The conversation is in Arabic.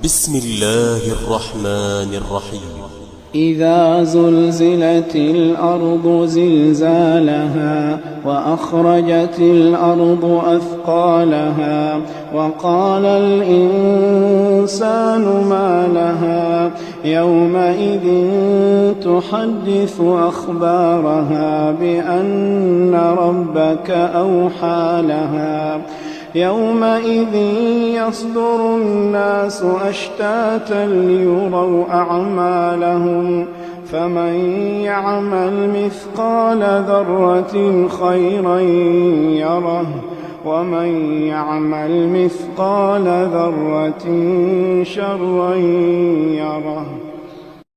بسم الله الرحمن الرحيم. إذا زلزلت الأرض زلزالها وأخرجت الأرض أثقالها وقال الإنسان ما لها يومئذ تحدث أخبارها بأن ربك أوحى لها يومئذ يصدر الناس أشتاتا ليروا أعمالهم فمن يعمل مثقال ذرة خيرا يره ومن يعمل مثقال ذرة شرا يره.